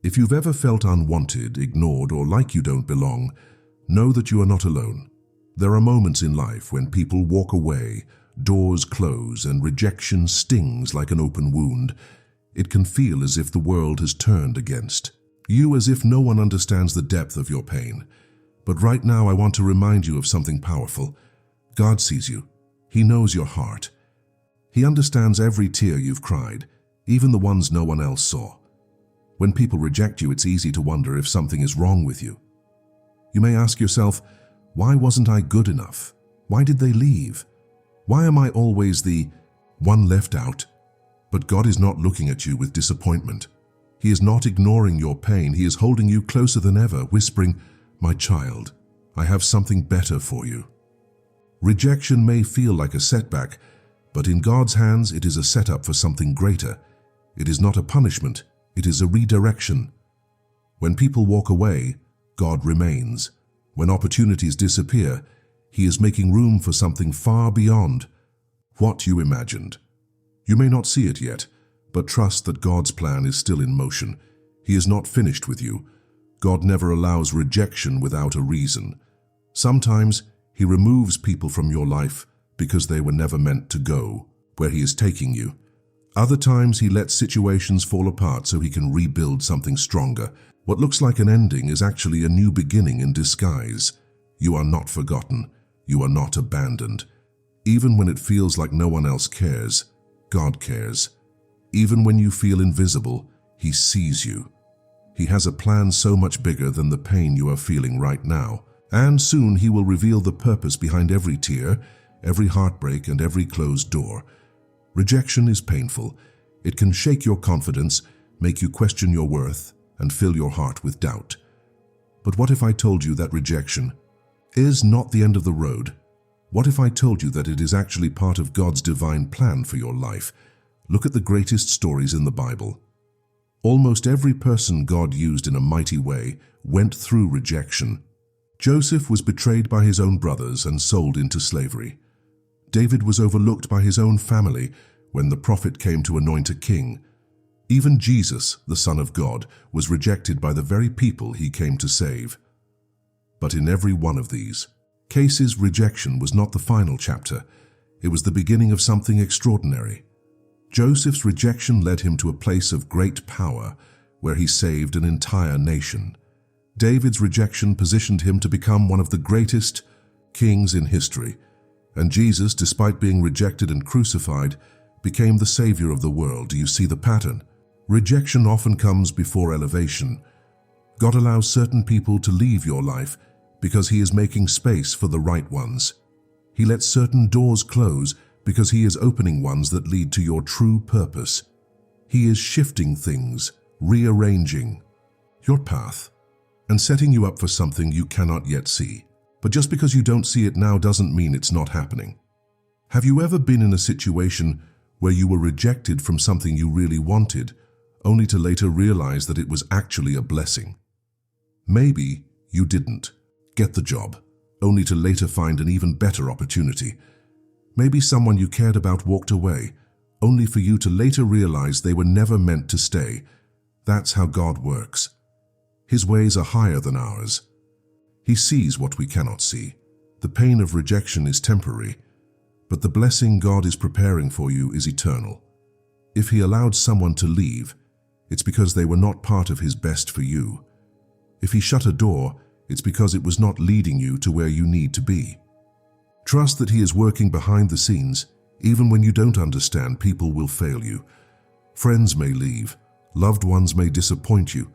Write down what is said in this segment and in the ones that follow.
If you've ever felt unwanted, ignored, or like you don't belong, know that you are not alone. There are moments in life when people walk away, doors close, and rejection stings like an open wound. It can feel as if the world has turned against you, as if no one understands the depth of your pain. But right now I want to remind you of something powerful. God sees you. He knows your heart. He understands every tear you've cried, even the ones no one else saw. When people reject you, it's easy to wonder if something is wrong with you. You may ask yourself, why wasn't I good enough? Why did they leave? Why am I always the one left out? But God is not looking at you with disappointment. He is not ignoring your pain. He is holding you closer than ever, whispering, "My child, I have something better for you." Rejection may feel like a setback, but in God's hands it is a setup for something greater. It is not a punishment, it is a redirection. When people walk away, God remains. When opportunities disappear, He is making room for something far beyond what you imagined. You may not see it yet, but trust that God's plan is still in motion. He is not finished with you. God never allows rejection without a reason. Sometimes He removes people from your life because they were never meant to go where He is taking you. Other times He lets situations fall apart so He can rebuild something stronger. What looks like an ending is actually a new beginning in disguise. You are not forgotten. You are not abandoned. Even when it feels like no one else cares, God cares. Even when you feel invisible, He sees you. He has a plan so much bigger than the pain you are feeling right now. And soon He will reveal the purpose behind every tear, every heartbreak, and every closed door. Rejection is painful. It can shake your confidence, make you question your worth, and fill your heart with doubt. But what if I told you that rejection is not the end of the road? What if I told you that it is actually part of God's divine plan for your life? Look at the greatest stories in the Bible. Almost every person God used in a mighty way went through rejection. Joseph was betrayed by his own brothers and sold into slavery. David was overlooked by his own family when the prophet came to anoint a king. Even Jesus, the Son of God, was rejected by the very people He came to save. But in every one of these cases, rejection was not the final chapter. It was the beginning of something extraordinary. Joseph's rejection led him to a place of great power, where he saved an entire nation. David's rejection positioned him to become one of the greatest kings in history. And Jesus, despite being rejected and crucified, became the Savior of the world. Do you see the pattern? Rejection often comes before elevation. God allows certain people to leave your life because He is making space for the right ones. He lets certain doors close because He is opening ones that lead to your true purpose. He is shifting things, rearranging your path, and setting you up for something you cannot yet see. But just because you don't see it now doesn't mean it's not happening. Have you ever been in a situation where you were rejected from something you really wanted, only to later realize that it was actually a blessing? Maybe you didn't get the job, only to later find an even better opportunity. Maybe someone you cared about walked away, only for you to later realize they were never meant to stay. That's how God works. His ways are higher than ours. He sees what we cannot see. The pain of rejection is temporary, but the blessing God is preparing for you is eternal. If He allowed someone to leave, it's because they were not part of His best for you. If He shut a door, it's because it was not leading you to where you need to be. Trust that He is working behind the scenes. Even when you don't understand, people will fail you. Friends may leave. Loved ones may disappoint you.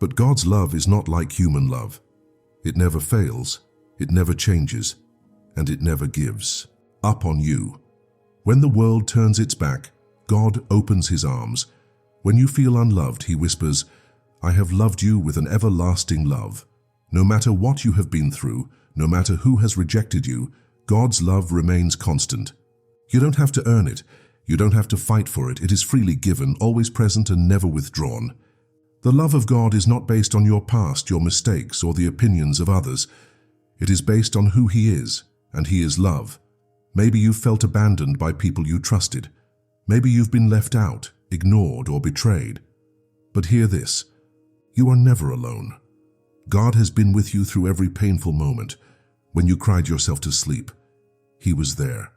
But God's love is not like human love. It never fails, it never changes, and it never gives up on you. When the world turns its back, God opens His arms. When you feel unloved, He whispers, "I have loved you with an everlasting love." No matter what you have been through, no matter who has rejected you, God's love remains constant. You don't have to earn it. You don't have to fight for it. It is freely given, always present, and never withdrawn. The love of God is not based on your past, your mistakes, or the opinions of others. It is based on who He is, and He is love. Maybe you've felt abandoned by people you trusted. Maybe you've been left out, ignored, or betrayed. But hear this: You are never alone. God has been with you through every painful moment. When you cried yourself to sleep, He was there.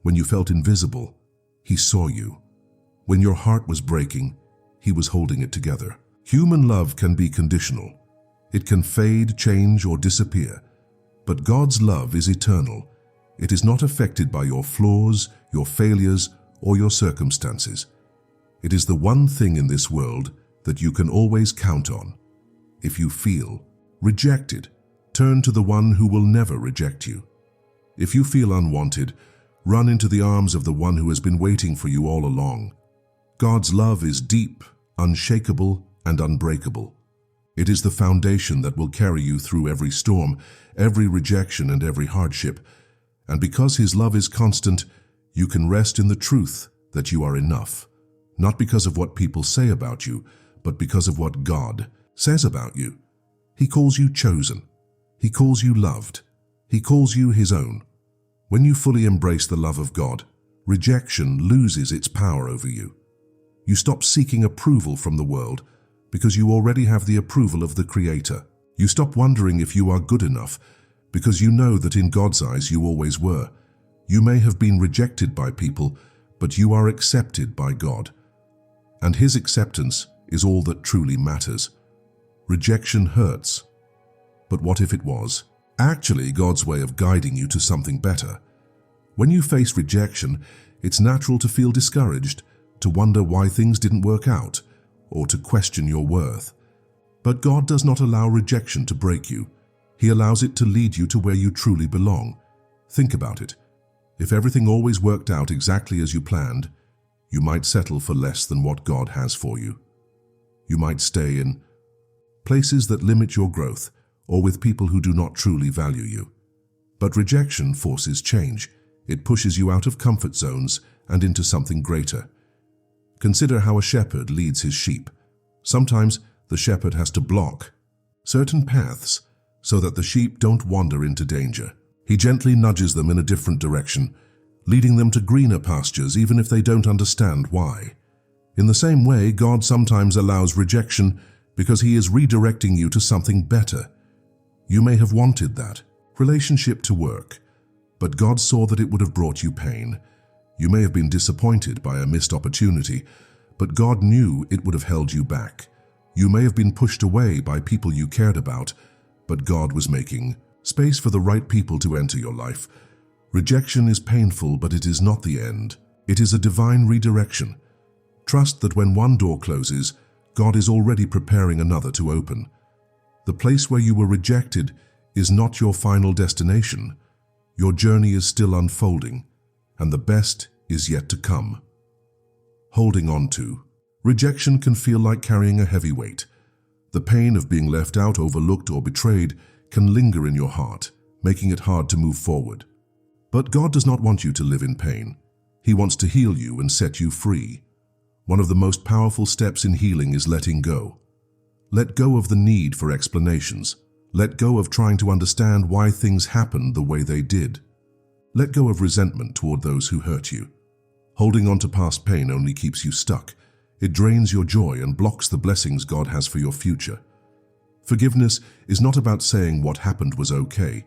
When you felt invisible, He saw you. When your heart was breaking, He was holding it together. Human love can be conditional. It can fade, change, or disappear. But God's love is eternal. It is not affected by your flaws, your failures, or your circumstances. It is the one thing in this world that you can always count on. If you feel rejected, turn to the one who will never reject you. If you feel unwanted, run into the arms of the one who has been waiting for you all along. God's love is deep, unshakable, and unbreakable. It is the foundation that will carry you through every storm, every rejection, and every hardship. And because His love is constant, you can rest in the truth that you are enough. Not because of what people say about you, but because of what God says about you. He calls you chosen. He calls you loved. He calls you His own. When you fully embrace the love of God, rejection loses its power over you. You stop seeking approval from the world because you already have the approval of the Creator. You stop wondering if you are good enough because you know that in God's eyes you always were. You may have been rejected by people, but you are accepted by God. And His acceptance is all that truly matters. Rejection hurts. But what if it was actually God's way of guiding you to something better? When you face rejection, it's natural to feel discouraged, to wonder why things didn't work out, or to question your worth. But God does not allow rejection to break you. He allows it to lead you to where you truly belong. Think about it. If everything always worked out exactly as you planned, you might settle for less than what God has for you. You might stay in places that limit your growth or with people who do not truly value you. But rejection forces change. It pushes you out of comfort zones and into something greater. Consider how a shepherd leads his sheep. Sometimes the shepherd has to block certain paths so that the sheep don't wander into danger. He gently nudges them in a different direction, leading them to greener pastures even if they don't understand why. In the same way, God sometimes allows rejection because He is redirecting you to something better. You may have wanted that relationship to work, but God saw that it would have brought you pain. You may have been disappointed by a missed opportunity, but God knew it would have held you back. You may have been pushed away by people you cared about, but God was making space for the right people to enter your life. Rejection is painful, but it is not the end. It is a divine redirection. Trust that when one door closes, God is already preparing another to open. The place where you were rejected is not your final destination. Your journey is still unfolding, and the best is yet to come. Holding on to rejection can feel like carrying a heavy weight. The pain of being left out, overlooked, or betrayed can linger in your heart, making it hard to move forward. But God does not want you to live in pain. He wants to heal you and set you free. One of the most powerful steps in healing is letting go. Let go of the need for explanations. Let go of trying to understand why things happened the way they did. Let go of resentment toward those who hurt you. Holding on to past pain only keeps you stuck. It drains your joy and blocks the blessings God has for your future. Forgiveness is not about saying what happened was okay.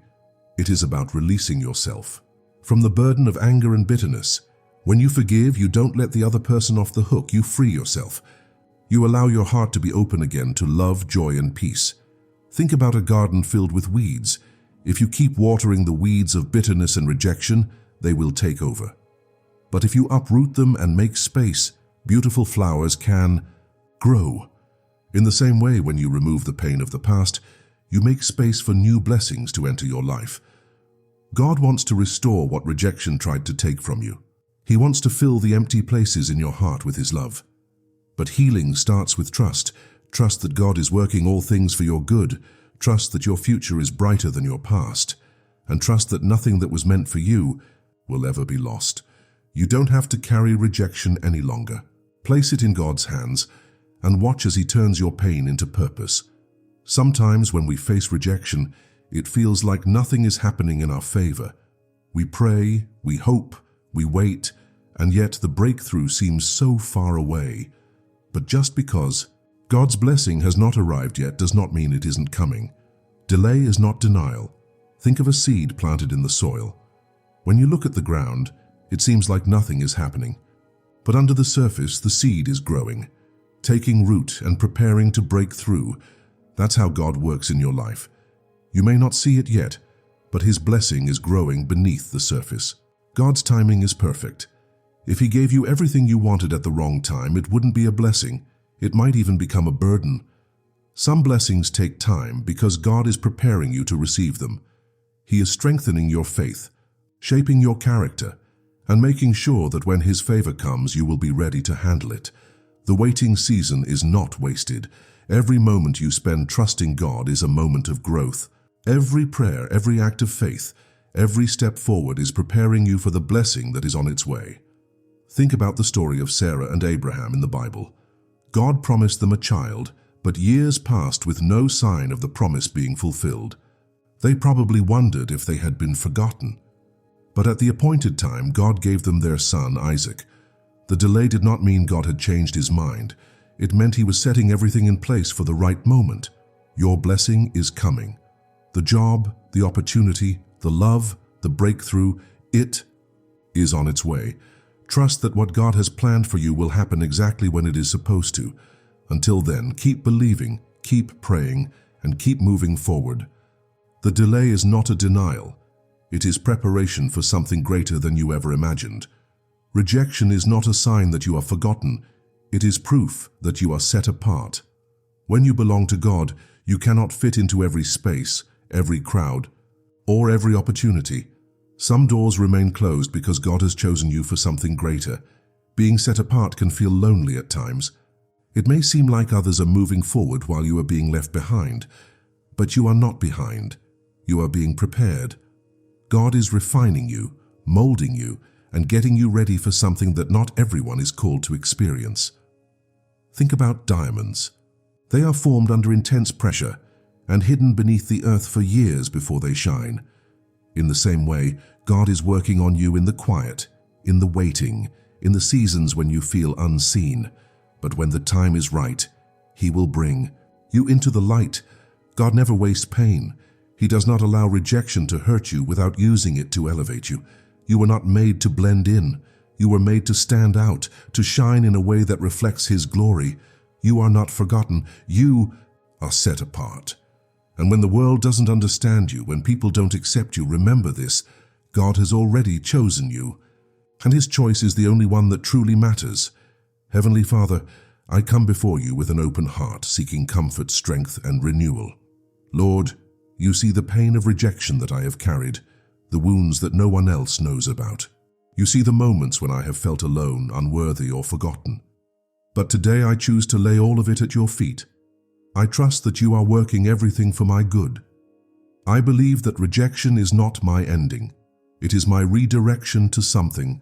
It is about releasing yourself from the burden of anger and bitterness. When you forgive, you don't let the other person off the hook. You free yourself. You allow your heart to be open again to love, joy, and peace. Think about a garden filled with weeds. If you keep watering the weeds of bitterness and rejection, they will take over. But if you uproot them and make space, beautiful flowers can grow. In the same way, when you remove the pain of the past, you make space for new blessings to enter your life. God wants to restore what rejection tried to take from you. He wants to fill the empty places in your heart with His love. But healing starts with trust. Trust that God is working all things for your good. Trust that your future is brighter than your past. And trust that nothing that was meant for you will ever be lost. You don't have to carry rejection any longer. Place it in God's hands and watch as He turns your pain into purpose. Sometimes when we face rejection, it feels like nothing is happening in our favor. We pray, we hope, we wait, and yet the breakthrough seems so far away. But just because God's blessing has not arrived yet does not mean it isn't coming. Delay is not denial. Think of a seed planted in the soil. When you look at the ground, it seems like nothing is happening. But under the surface, the seed is growing, taking root and preparing to break through. That's how God works in your life. You may not see it yet, but His blessing is growing beneath the surface. God's timing is perfect. If He gave you everything you wanted at the wrong time, it wouldn't be a blessing. It might even become a burden. Some blessings take time because God is preparing you to receive them. He is strengthening your faith, shaping your character, and making sure that when His favor comes, you will be ready to handle it. The waiting season is not wasted. Every moment you spend trusting God is a moment of growth. Every prayer, every act of faith, every step forward is preparing you for the blessing that is on its way. Think about the story of Sarah and Abraham in the Bible. God promised them a child, but years passed with no sign of the promise being fulfilled. They probably wondered if they had been forgotten. But at the appointed time, God gave them their son, Isaac. The delay did not mean God had changed His mind. It meant He was setting everything in place for the right moment. Your blessing is coming. The job, the opportunity, the love, the breakthrough, it is on its way. Trust that what God has planned for you will happen exactly when it is supposed to. Until then, keep believing, keep praying, and keep moving forward. The delay is not a denial. It is preparation for something greater than you ever imagined. Rejection is not a sign that you are forgotten. It is proof that you are set apart. When you belong to God, you cannot fit into every space, every crowd, or every opportunity. Some doors remain closed because God has chosen you for something greater. Being set apart can feel lonely at times. It may seem like others are moving forward while you are being left behind, but you are not behind. You are being prepared. God is refining you, molding you, and getting you ready for something that not everyone is called to experience. Think about diamonds. They are formed under intense pressure and hidden beneath the earth for years before they shine. In the same way, God is working on you in the quiet, in the waiting, in the seasons when you feel unseen. But when the time is right, He will bring you into the light. God never wastes pain. He does not allow rejection to hurt you without using it to elevate you. You were not made to blend in. You were made to stand out, to shine in a way that reflects His glory. You are not forgotten. You are set apart. And when the world doesn't understand you, when people don't accept you, remember this: God has already chosen you, and His choice is the only one that truly matters. Heavenly Father, I come before you with an open heart, seeking comfort, strength, and renewal. Lord, you see the pain of rejection that I have carried, the wounds that no one else knows about. You see the moments when I have felt alone, unworthy, or forgotten. But today I choose to lay all of it at your feet. I trust that you are working everything for my good. I believe that rejection is not my ending. It is my redirection to something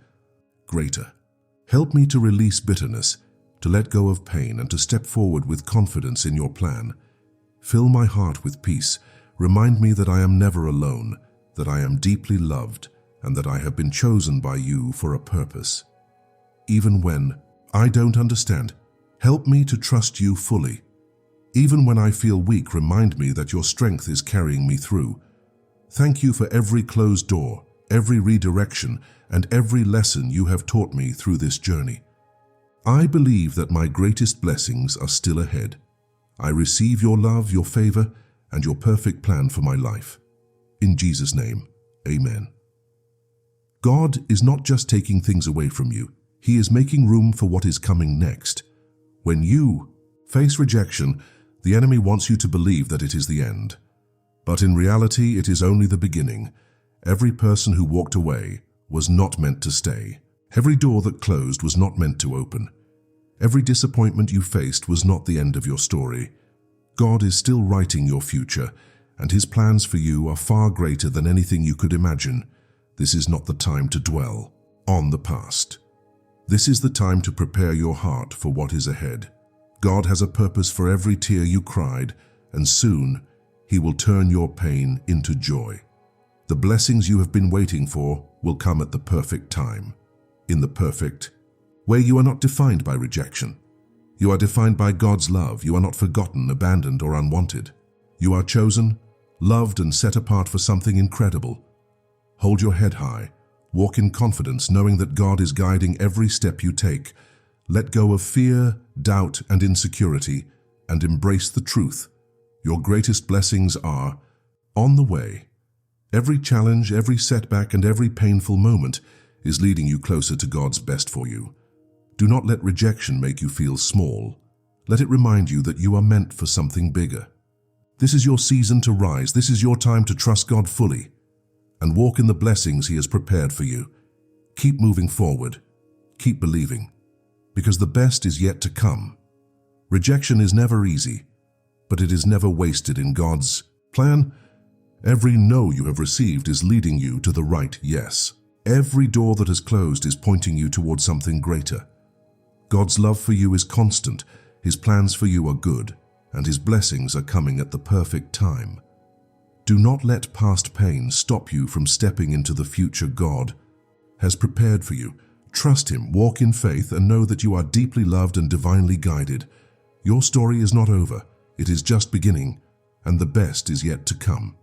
greater. Help me to release bitterness, to let go of pain, and to step forward with confidence in your plan. Fill my heart with peace. Remind me that I am never alone, that I am deeply loved, and that I have been chosen by you for a purpose. Even when I don't understand, help me to trust you fully. Even when I feel weak, remind me that your strength is carrying me through. Thank you for every closed door, every redirection, and every lesson you have taught me through this journey. I believe that my greatest blessings are still ahead. I receive your love, your favor, and your perfect plan for my life. In Jesus' name, amen. God is not just taking things away from you. He is making room for what is coming next. When you face rejection, the enemy wants you to believe that it is the end. But in reality, it is only the beginning. Every person who walked away was not meant to stay. Every door that closed was not meant to open. Every disappointment you faced was not the end of your story. God is still writing your future, and His plans for you are far greater than anything you could imagine. This is not the time to dwell on the past. This is the time to prepare your heart for what is ahead. God has a purpose for every tear you cried, and soon He will turn your pain into joy. The blessings you have been waiting for will come at the perfect time, in the perfect way. You are not defined by rejection. You are defined by God's love. You are not forgotten, abandoned, or unwanted. You are chosen, loved, and set apart for something incredible. Hold your head high. Walk in confidence, knowing that God is guiding every step you take. Let go of fear, doubt, and insecurity, and embrace the truth. Your greatest blessings are on the way. Every challenge, every setback, and every painful moment is leading you closer to God's best for you. Do not let rejection make you feel small. Let it remind you that you are meant for something bigger. This is your season to rise. This is your time to trust God fully and walk in the blessings He has prepared for you. Keep moving forward. Keep believing, because the best is yet to come. Rejection is never easy, but it is never wasted in God's plan. Every no you have received is leading you to the right yes. Every door that has closed is pointing you towards something greater. God's love for you is constant, His plans for you are good, and His blessings are coming at the perfect time. Do not let past pain stop you from stepping into the future God has prepared for you. Trust Him, walk in faith, and know that you are deeply loved and divinely guided. Your story is not over, it is just beginning, and the best is yet to come.